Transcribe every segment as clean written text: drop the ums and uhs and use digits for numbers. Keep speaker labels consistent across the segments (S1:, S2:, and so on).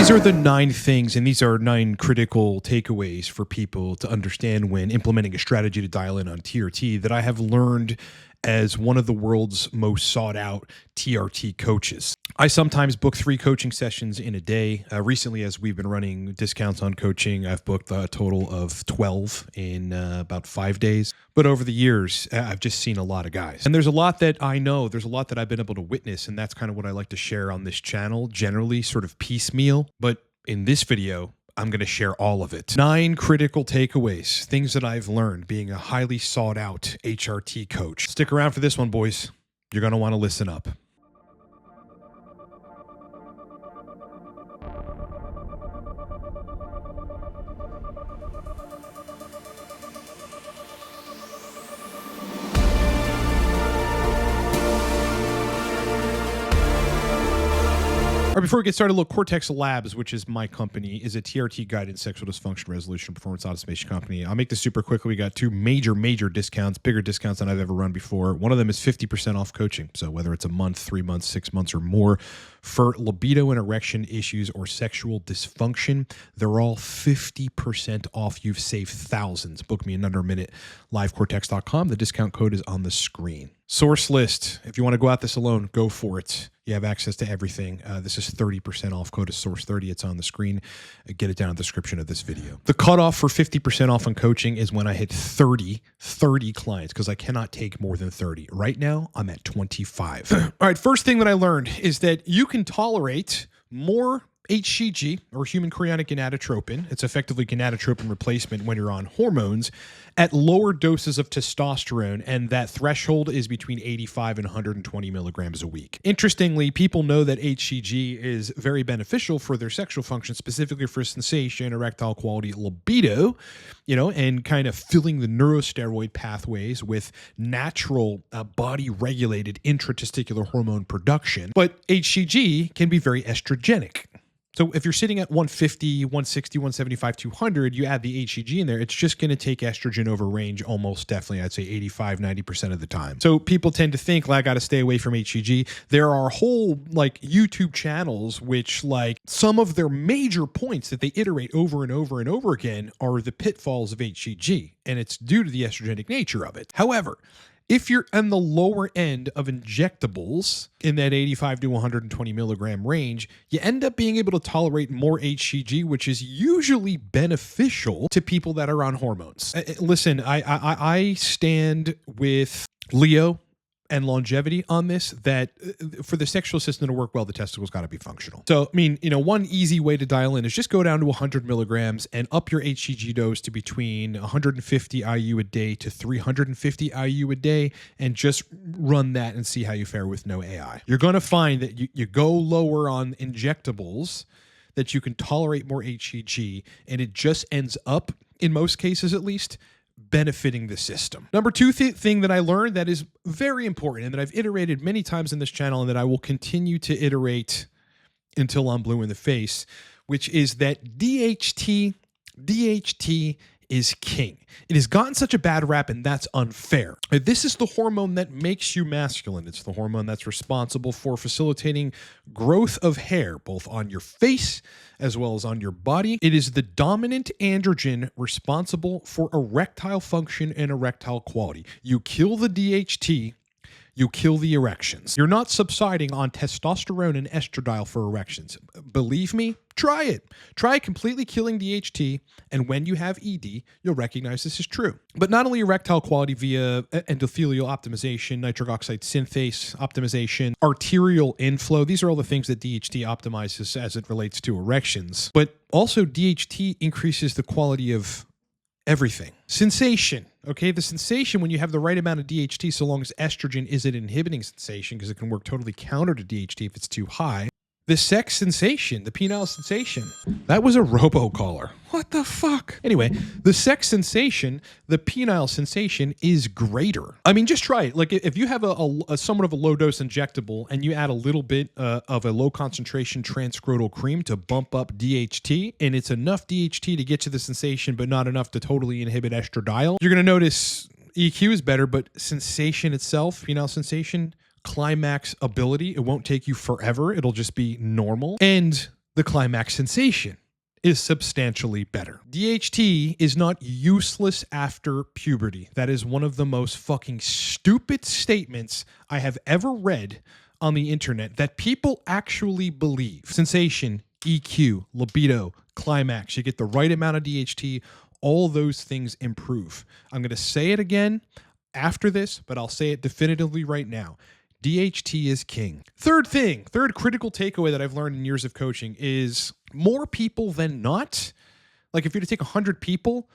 S1: These are the 9 things, and these are 9 critical takeaways for people to understand when implementing a strategy to dial in on TRT that I have learned as one of the world's most sought out TRT coaches. I sometimes book 3 coaching sessions in a day. Recently, as we've been running discounts on coaching, I've booked a total of 12 in about 5 days. But over the years, I've just seen a lot of guys. And there's a lot that I know, there's a lot that I've been able to witness, and that's kind of what I like to share on this channel, generally sort of piecemeal. But in this video, I'm going to share all of it. 9 critical takeaways, things that I've learned being a highly sought out HRT coach. Stick around for this one, boys. You're going to want to listen up. All right, before we get started, look, Cortex Labs, which is my company, is a TRT guided sexual dysfunction resolution performance automation company. I'll make this super quickly. We got 2 major discounts, bigger discounts than I've ever run before. One of them is 50% off coaching. So whether it's a month, 3 months, 6 months, or more, for libido and erection issues or sexual dysfunction, they're all 50% off. You've saved thousands. Book me in under a minute. livecortex.com. The discount code is on the screen. Source list. If you want to go out this alone, go for it. You have access to everything. This is 30% off. Code is source30. It's on the screen. Get it down in the description of this video. The cutoff for 50% off on coaching is when I hit 30 clients, because I cannot take more than 30. Right now, I'm at 25. All right, first thing that I learned is that you can tolerate more HCG, or human chorionic gonadotropin. It's effectively gonadotropin replacement when you're on hormones at lower doses of testosterone, and that threshold is between 85 and 120 milligrams a week. Interestingly, people know that HCG is very beneficial for their sexual function, specifically for sensation, erectile quality, libido, and kind of filling the neurosteroid pathways with natural body-regulated intratesticular hormone production. But HCG can be very estrogenic. So if you're sitting at 150, 160, 175, 200, you add the HCG in there, it's just going to take estrogen over range almost definitely, I'd say 85, 90% of the time. So people tend to think, I got to stay away from HCG. There are whole YouTube channels which some of their major points that they iterate over and over and over again are the pitfalls of HCG, and it's due to the estrogenic nature of it. However, if you're on the lower end of injectables in that 85 to 120 milligram range, you end up being able to tolerate more HCG, which is usually beneficial to people that are on hormones. Listen, I stand with Leo and longevity on this, that for the sexual system to work well, the testicles got to be functional. So, one easy way to dial in is just go down to 100 milligrams and up your HCG dose to between 150 IU a day to 350 IU a day, and just run that and see how you fare with no AI. You're going to find that you go lower on injectables, that you can tolerate more HCG, and it just ends up, in most cases at least, benefiting the system. Number 2 thing that I learned that is very important, and that I've iterated many times in this channel, and that I will continue to iterate until I'm blue in the face, which is that DHT is king. It has gotten such a bad rap, and that's unfair. This is the hormone that makes you masculine. It's the hormone that's responsible for facilitating growth of hair, both on your face as well as on your body. It is the dominant androgen responsible for erectile function and erectile quality. You kill the DHT, you kill the erections. You're not subsiding on testosterone and estradiol for erections. Believe me, try it. Try completely killing DHT, and when you have ED, you'll recognize this is true. But not only erectile quality via endothelial optimization, nitric oxide synthase optimization, arterial inflow, these are all the things that DHT optimizes as it relates to erections. But also DHT increases the quality of everything. Sensation. Okay, the sensation, when you have the right amount of DHT, so long as estrogen isn't inhibiting sensation, because it can work totally counter to DHT if it's too high. The sex sensation, the penile sensation, that was a robocaller. What the fuck? Anyway, the sex sensation, the penile sensation is greater. Just try it. If you have a somewhat of a low dose injectable and you add a little bit of a low concentration transscrotal cream to bump up DHT, and it's enough DHT to get you the sensation, but not enough to totally inhibit estradiol, you're going to notice EQ is better, but sensation itself, penile sensation, climax ability, it won't take you forever. It'll just be normal. And the climax sensation is substantially better. DHT is not useless after puberty. That is one of the most fucking stupid statements I have ever read on the internet that people actually believe. Sensation, EQ, libido, climax, you get the right amount of DHT, all those things improve. I'm going to say it again after this, but I'll say it definitively right now. DHT is king. Third critical takeaway that I've learned in years of coaching is more people than not, like if you were to take 100 people,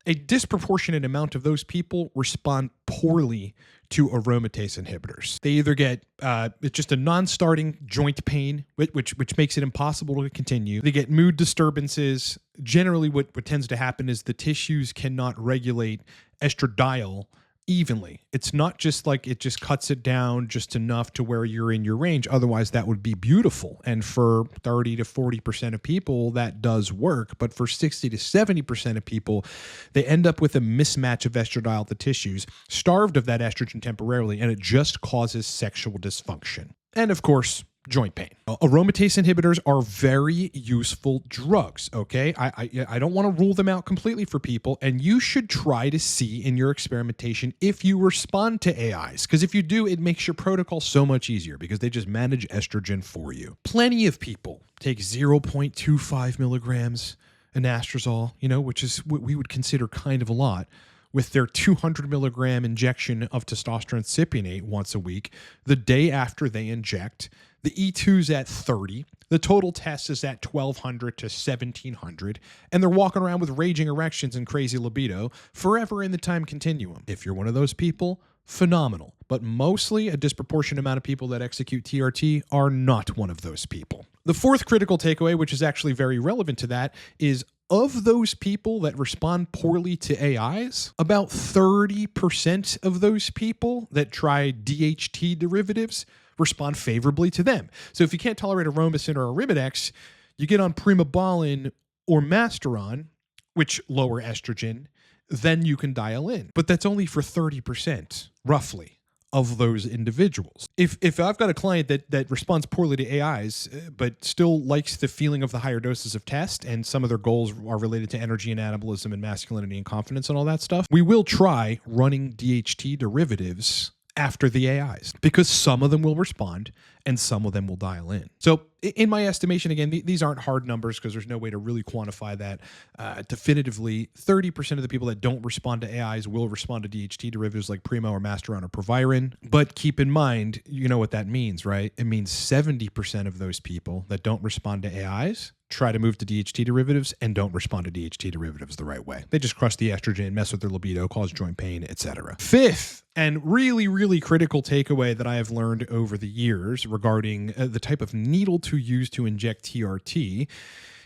S1: a disproportionate amount of those people respond poorly to aromatase inhibitors. They either get it's just a non-starting joint pain, which makes it impossible to continue. They get mood disturbances. Generally, what tends to happen is the tissues cannot regulate estradiol evenly. It's not just like it just cuts it down just enough to where you're in your range. Otherwise, that would be beautiful. And for 30 to 40% of people, that does work. But for 60 to 70% of people, they end up with a mismatch of estradiol at the tissues, starved of that estrogen temporarily, and it just causes sexual dysfunction. And of course, joint pain. Aromatase inhibitors are very useful drugs, okay? I don't want to rule them out completely for people, and you should try to see in your experimentation if you respond to AIs, because if you do, it makes your protocol so much easier because they just manage estrogen for you. Plenty of people take 0.25 milligrams anastrozole, which is what we would consider kind of a lot, with their 200 milligram injection of testosterone cypionate once a week, the day after they inject. The E2's at 30. The total test is at 1,200 to 1,700. And they're walking around with raging erections and crazy libido forever in the time continuum. If you're one of those people, phenomenal. But mostly a disproportionate amount of people that execute TRT are not one of those people. The fourth critical takeaway, which is actually very relevant to that, is of those people that respond poorly to AIs, about 30% of those people that try DHT derivatives respond favorably to them. So if you can't tolerate aromasin or arimidex, you get on primobolan or masteron, which lower estrogen, then you can dial in. But that's only for 30%, roughly, of those individuals. If I've got a client that responds poorly to AIs, but still likes the feeling of the higher doses of test, and some of their goals are related to energy and anabolism and masculinity and confidence and all that stuff, we will try running DHT derivatives after the AIs, because some of them will respond and some of them will dial in. So in my estimation, again, these aren't hard numbers because there's no way to really quantify that definitively. 30% of the people that don't respond to AIs will respond to DHT derivatives like Primo or Masteron or Proviron. But keep in mind, you know what that means, right? It means 70% of those people that don't respond to AIs try to move to DHT derivatives and don't respond to DHT derivatives the right way. They just crush the estrogen, mess with their libido, cause joint pain, etc. Fifth, and really, really critical takeaway that I have learned over the years regarding the type of needle to use to inject TRT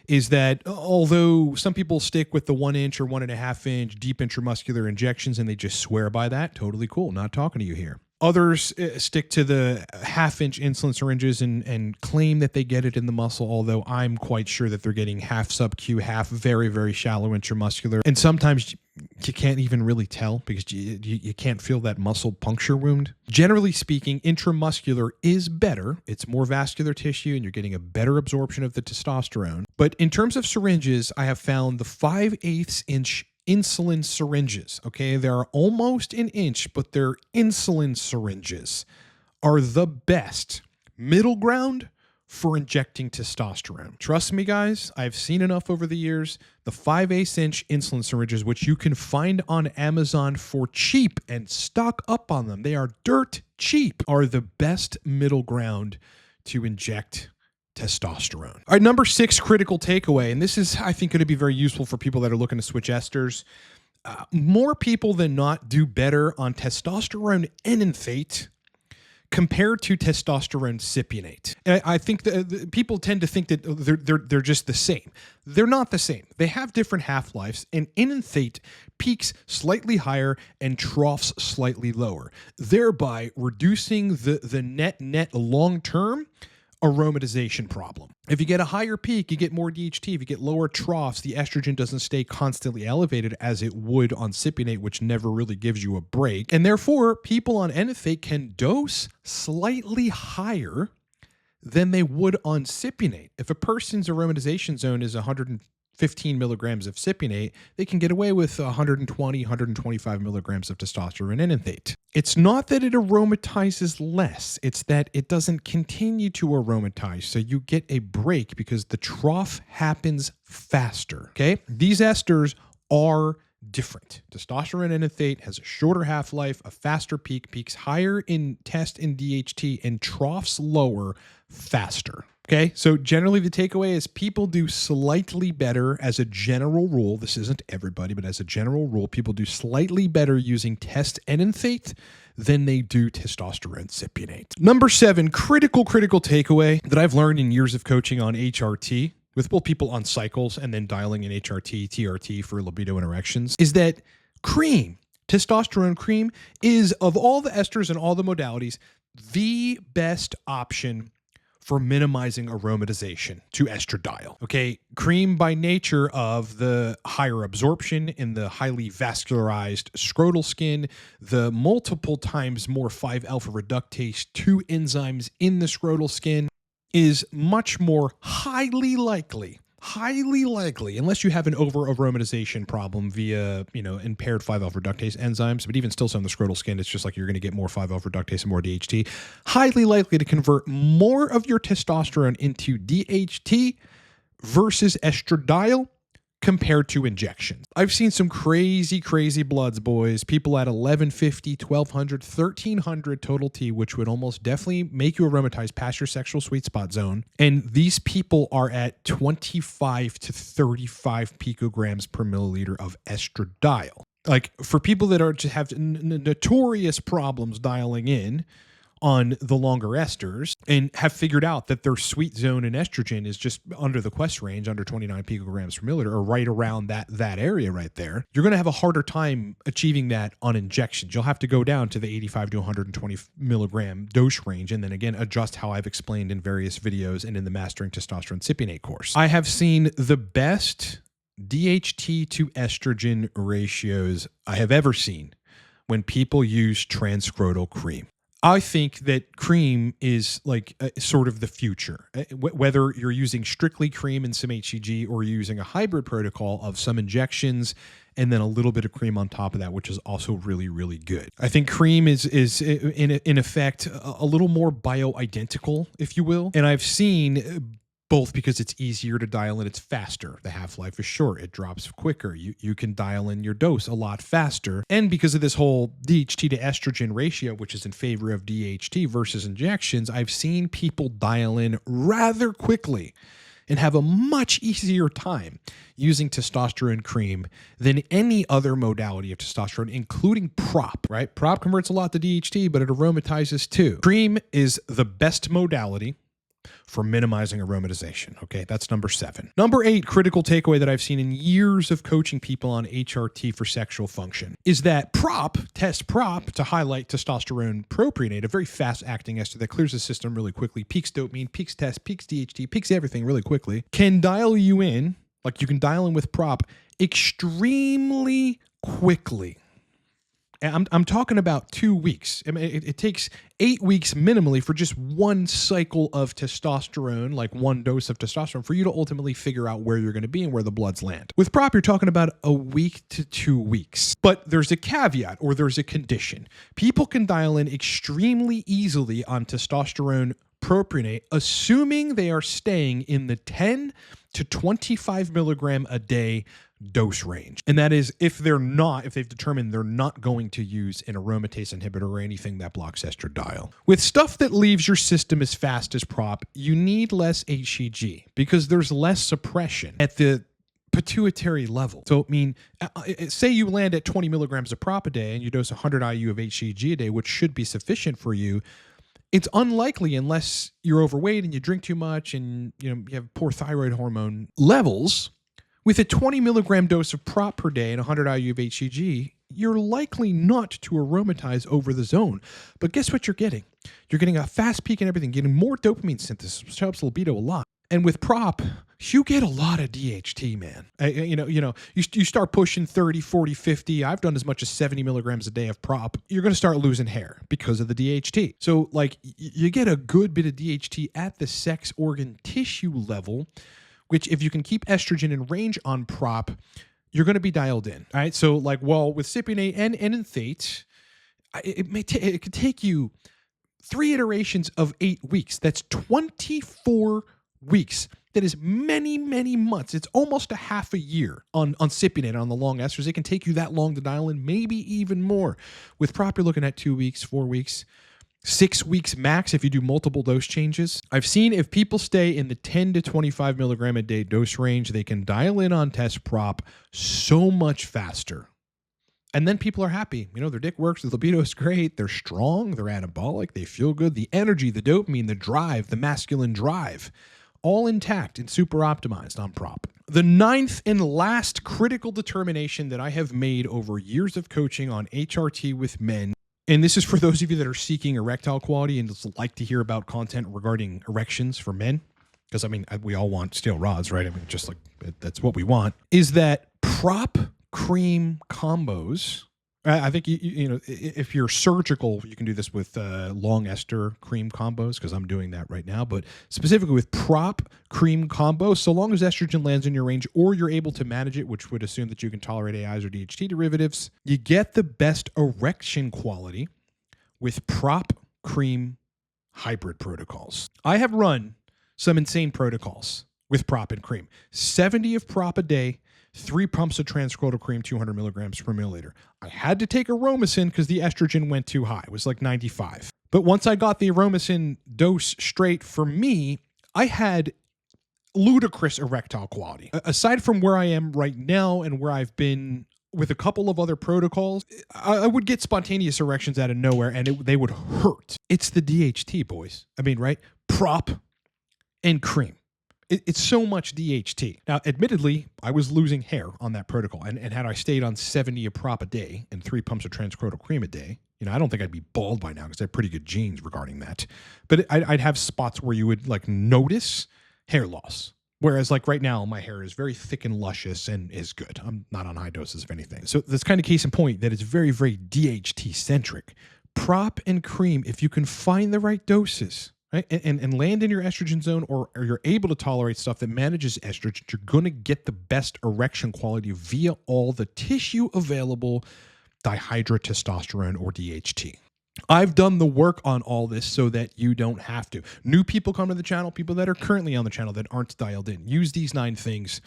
S1: is that although some people stick with the 1 inch or 1.5 inch deep intramuscular injections and they just swear by that, totally cool. Not talking to you here. Others stick to the 1/2 inch insulin syringes and claim that they get it in the muscle, although I'm quite sure that they're getting half sub-Q, half very, very shallow intramuscular. And sometimes you can't even really tell because you can't feel that muscle puncture wound. Generally speaking, intramuscular is better. It's more vascular tissue and you're getting a better absorption of the testosterone. But in terms of syringes, I have found the 5/8 inch insulin syringes, okay? They're almost an inch, but they're insulin syringes, are the best middle ground for injecting testosterone. Trust me, guys, I've seen enough over the years. The 5/8 inch insulin syringes, which you can find on Amazon for cheap and stock up on them, they are dirt cheap, are the best middle ground to inject testosterone. All right, number 6 critical takeaway, and this is, I think, going to be very useful for people that are looking to switch esters. More people than not do better on testosterone enanthate compared to testosterone cypionate. And I think the people tend to think that they're just the same. They're not the same. They have different half-lives, and enanthate peaks slightly higher and troughs slightly lower, thereby reducing the net long-term aromatization problem. If you get a higher peak, you get more DHT. If you get lower troughs, the estrogen doesn't stay constantly elevated as it would on cypionate, which never really gives you a break. And therefore, people on enanthate can dose slightly higher than they would on cypionate. If a person's aromatization zone is 115 milligrams of cypionate, they can get away with 120, 125 milligrams of testosterone enanthate. It's not that it aromatizes less, it's that it doesn't continue to aromatize. So you get a break because the trough happens faster. Okay? These esters are different. Testosterone enanthate has a shorter half-life, a faster peak, peaks higher in test and DHT, and troughs lower faster. Okay, so generally the takeaway is people do slightly better as a general rule. This isn't everybody, but as a general rule, people do slightly better using test enanthate than they do testosterone cypionate. Number 7, critical takeaway that I've learned in years of coaching on HRT with both people on cycles and then dialing in HRT, TRT for libido and erections, is that cream, testosterone cream, is, of all the esters and all the modalities, the best option for minimizing aromatization to estradiol. Okay, cream by nature of the higher absorption in the highly vascularized scrotal skin, the multiple times more 5-alpha reductase 2 enzymes in the scrotal skin, is much more highly likely, unless you have an over-aromatization problem via, impaired 5-alpha reductase enzymes, but even still so in the scrotal skin, it's just like you're going to get more 5-alpha reductase and more DHT, highly likely to convert more of your testosterone into DHT versus estradiol compared to injections. I've seen some crazy bloods, boys. People at 1150, 1200, 1300 total T, which would almost definitely make you aromatize past your sexual sweet spot zone. And these people are at 25 to 35 picograms per milliliter of estradiol. Like, for people that are just have notorious problems dialing in on the longer esters and have figured out that their sweet zone in estrogen is just under the Quest range, under 29 picograms per milliliter, or right around that area right there, you're going to have a harder time achieving that on injections. You'll have to go down to the 85 to 120 milligram dose range and then again adjust how I've explained in various videos and in the Mastering Testosterone Cypionate course. I have seen the best DHT to estrogen ratios I have ever seen when people use transscrotal cream. I think that cream is like sort of the future. Whether you're using strictly cream and some HCG or you're using a hybrid protocol of some injections and then a little bit of cream on top of that, which is also really good. I think cream is in effect a little more bioidentical, if you will. And I've seen both because it's easier to dial in, it's faster. The half-life is short, it drops quicker. You can dial in your dose a lot faster. And because of this whole DHT to estrogen ratio, which is in favor of DHT versus injections, I've seen people dial in rather quickly and have a much easier time using testosterone cream than any other modality of testosterone, including prop, right? Prop converts a lot to DHT, but it aromatizes too. Cream is the best modality for minimizing aromatization. Okay, that's number 7. Number 8, critical takeaway that I've seen in years of coaching people on HRT for sexual function is that test prop to highlight testosterone propionate, a very fast-acting ester that clears the system really quickly, peaks dopamine, peaks test, peaks DHT, peaks everything really quickly, can dial you in, like you can dial in with prop, extremely quickly. I'm talking about 2 weeks. I mean, it takes 8 weeks minimally for just one cycle of testosterone, like one dose of testosterone, for you to ultimately figure out where you're going to be and where the bloods land. With prop, you're talking about a week to 2 weeks. But there's a caveat, or there's a condition. People can dial in extremely easily on testosterone propionate, assuming they are staying in the 10 to 25 milligram a day dose range. And that is if they've determined they're not going to use an aromatase inhibitor or anything that blocks estradiol. With stuff that leaves your system as fast as prop, you need less HCG because there's less suppression at the pituitary level. So, I mean, say you land at 20 milligrams of prop a day and you dose 100 IU of HCG a day, which should be sufficient for you. It's unlikely, unless you're overweight and you drink too much and you have poor thyroid hormone levels, with a 20 milligram dose of prop per day and 100 IU of HCG, you're likely not to aromatize over the zone. But guess what you're getting? You're getting a fast peak in everything, getting more dopamine synthesis, which helps libido a lot. And with prop, you get a lot of DHT, man. You start pushing 30, 40, 50. I've done as much as 70 milligrams a day of prop. You're going to start losing hair because of the DHT. So like you get a good bit of DHT at the sex organ tissue level, which if you can keep estrogen in range on prop, you're going to be dialed in. All right. So like, well, with cypionate and enanthate, it could take you 3 iterations of 8 weeks. That's 24 weeks. That is many, many months. It's almost a half a year on cypionate, on the long esters. It can take you that long to dial in, maybe even more. With prop, you're looking at 2 weeks, 4 weeks, 6 weeks max if you do multiple dose changes. I've seen if people stay in the 10 to 25 milligram a day dose range, they can dial in on test prop so much faster. And then people are happy. You know, their dick works, the libido is great, they're strong, they're anabolic, they feel good. The energy, the dopamine, the drive, the masculine drive, all intact and super optimized on prop. The 9th and last critical determination that I have made over years of coaching on HRT with men, and this is for those of you that are seeking erectile quality and just like to hear about content regarding erections for men, because I mean, we all want steel rods, right? I mean, just like that's what we want, is that prop cream combos. I think, you know, if you're surgical, you can do this with long ester cream combos, because I'm doing that right now. But specifically with prop cream combos, so long as estrogen lands in your range or you're able to manage it, which would assume that you can tolerate AIs or DHT derivatives, you get the best erection quality with prop cream hybrid protocols. I have run some insane protocols with prop and cream. 70 of prop a day, 3 pumps of transcranial cream, 200 milligrams per milliliter. I had to take Aromacin because the estrogen went too high. It was like 95. But once I got the Aromacin dose straight for me, I had ludicrous erectile quality. Aside from where I am right now and where I've been with a couple of other protocols, I would get spontaneous erections out of nowhere and they would hurt. It's the DHT, boys. I mean, right? Prop and cream. It's so much DHT. Now, admittedly, I was losing hair on that protocol. And had I stayed on 70 of prop a day and 3 pumps of transcranial cream a day, you know, I don't think I'd be bald by now because I have pretty good genes regarding that. But I'd have spots where you would like notice hair loss. Whereas like right now, my hair is very thick and luscious and is good. I'm not on high doses of anything. So that's kind of case in point that it's very, very DHT centric. Prop and cream, if you can find the right doses, right, and land in your estrogen zone, or you're able to tolerate stuff that manages estrogen, you're going to get the best erection quality via all the tissue available dihydrotestosterone or DHT. I've done the work on all this so that you don't have to. New people come to the channel, people that are currently on the channel that aren't dialed in. Use these 9 things,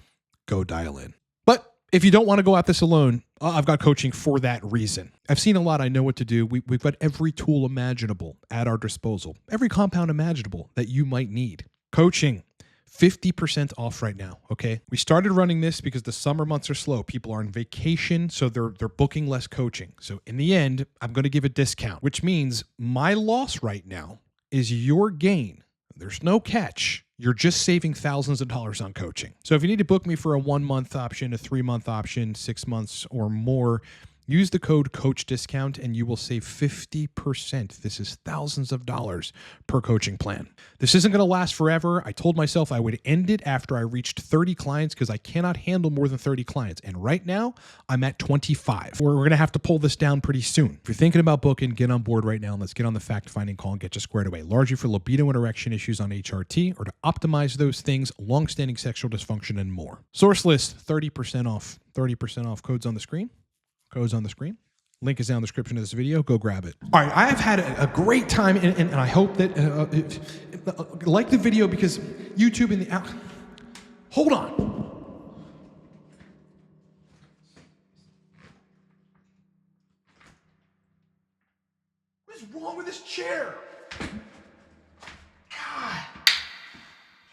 S1: go dial in. But if you don't want to go at this alone, I've got coaching for that reason. I've seen a lot. I know what to do. We've got every tool imaginable at our disposal, every compound imaginable that you might need. Coaching, 50% off right now, okay? We started running this because the summer months are slow. People are on vacation, so they're booking less coaching. So in the end, I'm going to give a discount, which means my loss right now is your gain. There's no catch. You're just saving thousands of dollars on coaching. So if you need to book me for a 1-month option, a 3-month option, 6 months or more, use the code Coach Discount and you will save 50%. This is thousands of dollars per coaching plan. This isn't going to last forever. I told myself I would end it after I reached 30 clients because I cannot handle more than 30 clients. And right now I'm at 25. We're going to have to pull this down pretty soon. If you're thinking about booking, get on board right now and let's get on the fact-finding call and get you squared away. Largely for libido and erection issues on HRT or to optimize those things, long-standing sexual dysfunction, and more. Source list, 30% off. 30% off. Codes on the screen. Codes on the screen. Link is down in the description of this video. Go grab it. All right, I have had a great time, and I hope that like the video because YouTube and the hold on. What is wrong with this chair? God.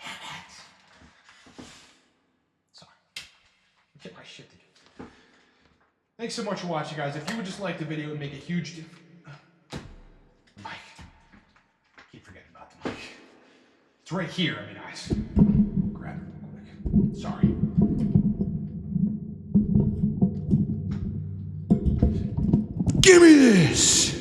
S1: Damn it. Sorry. Get my shit together. Thanks so much for watching, guys. If you would just like the video and make a huge mic. Keep forgetting about the mic. It's right here. I mean, guys. Grab it real quick. Sorry. Give me this.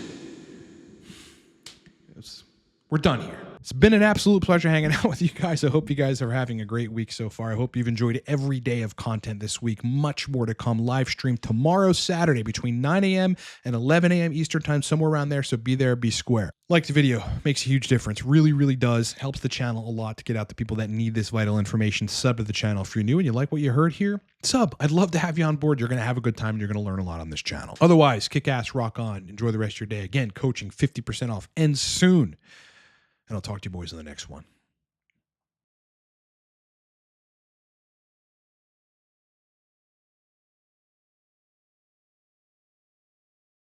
S1: We're done here. It's been an absolute pleasure hanging out with you guys. I hope you guys are having a great week so far. I hope you've enjoyed every day of content this week. Much more to come. Live stream tomorrow, Saturday, between 9 a.m. and 11 a.m. Eastern time, somewhere around there. So be there, be square. Like the video, makes a huge difference. Really, really does. Helps the channel a lot to get out to people that need this vital information. Sub to the channel if you're new and you like what you heard here. Sub. I'd love to have you on board. You're going to have a good time and you're going to learn a lot on this channel. Otherwise, kick ass, rock on. Enjoy the rest of your day. Again, coaching 50% off ends soon. And I'll talk to you boys in the next one.